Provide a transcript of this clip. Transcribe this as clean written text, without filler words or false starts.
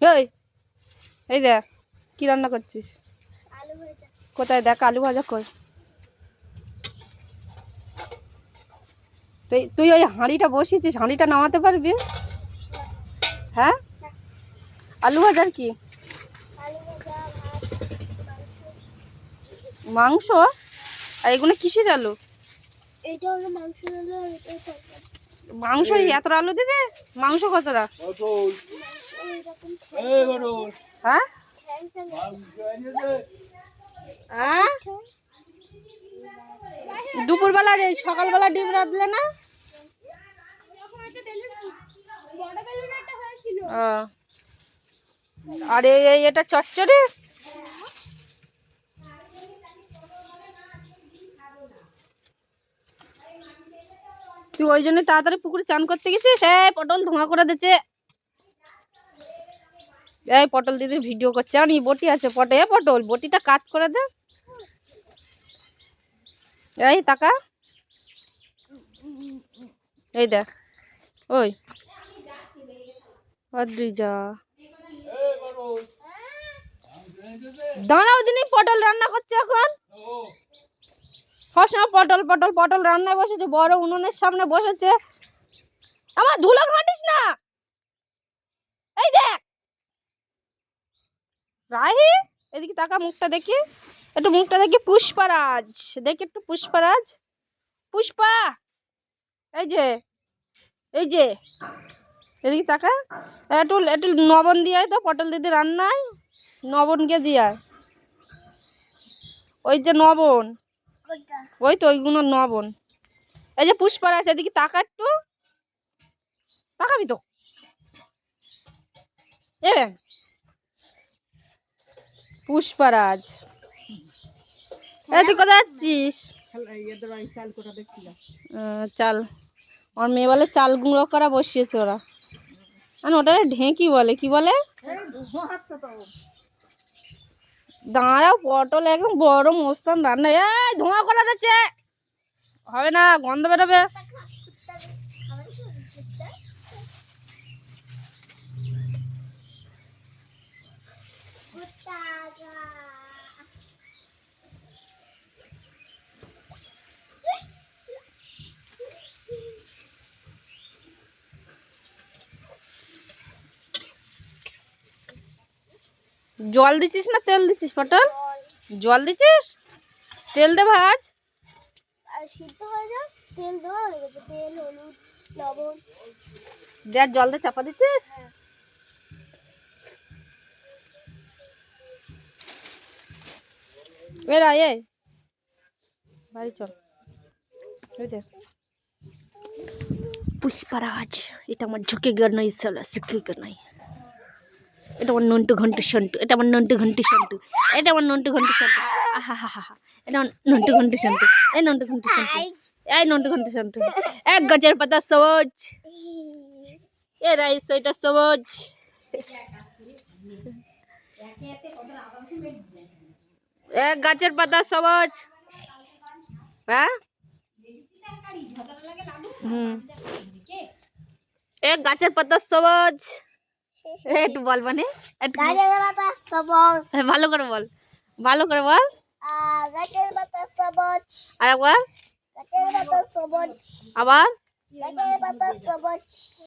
এই এই দেখ কি রান্না করছিস? কোথায় দেখ আলু ভাজা কই? তুই ওই হাঁড়িটা বসিয়েছিস, হাঁড়িটা নামাতে পারবি? হ্যাঁ, আলু ভাজার কি মাংস? আর এগুলো কিসের আলু? মাংস এতটা আলু দেবে? মাংস কতটা? হ্যাঁ দুপুরবেলা সকালবেলা ডিম রাঁধলে না? আর এটা চচ্চড়ি? তুই ওই জন্য তাড়াতাড়ি পুকুরে চান করতে গেছিস? এই পটল ধোঁয়া করে দিচ্ছে। এই পটল দিদির ভিডিও করছে, জানি বটি আছে পটে। পটল বটিটা কাট করে দে। এই টাকা, এই দেখ ওই যা দাঁড়াও দিনই পটল রান্না করছে এখন। সবসময় পটল পটল পটল রান্নায় বসেছে, বড় উনুনের সামনে বসেছে। আমার ধুলো ঘাঁটিস না। এই দেখ রাহি, এদিকে তাকা, মুখটা দেখি একটু, মুখটা দেখি। পুষ্পারাজ দেখি একটু, পুষ্পারাজ, পুষ্পা, এই যে এই যে এদিকে তাকা। একটু একটু লবণ দিয়ে তো পটল দিদি রান্নায়, লবণকে দিয়ে। ওই যে লবণ, ওই তো ওইগুলো লবণ। এই যে পুষ্পারাজ এদিকে তাকা, একটু তাকাবি তো। এবে পুষ্পারাজ, তুই কোথায় যাচ্ছিস? চাল, আমার মেয়ে বলে চাল গুঁড়ো করা বসিয়েছে ওরা। ওটা ঢেঁকি বলে, কি বলে? দাঁড়াও, পটল একদম বড় মস্তান রান্না। এই ধোঁয়া করা যাচ্ছে, হবে না, গন্ধ বেরোবে। জল দিচ্ছিস না তেল দিচ্ছিস? পটল জল দিচ্ছিস, তেল দে ভাজ। দেখ জল দিয়ে চাপা দিচ্ছিস। এরা এ বাড়ি চল। পুষ্পারাজ, এটা আমার ঝুঁকেগা নাই, সালা শিখেগা নাই। এটা আমার নন্টু ঘন্টু সন্টু, এটা আমার নন্টু ঘন্টু সন্টু, এটা আমার নন্টু ঘন্টু সন্টু। আহা হা হা হা, এটা আমার নন্টু ঘন্টু সন্টু। এই নন্টু ঘন্টু সন্টু, এই নন্টু ঘন্টু সন্টু। এক গাছের পাতা সবুজ, এ রাইস এটা সবুজ। এক গাছের পাতা সবুজ। হ্যাঁ এক গাছের পাতা সবুজ। একটু বল, মানে ভালো করে বল, ভালো করে বল। আর একবার, আবার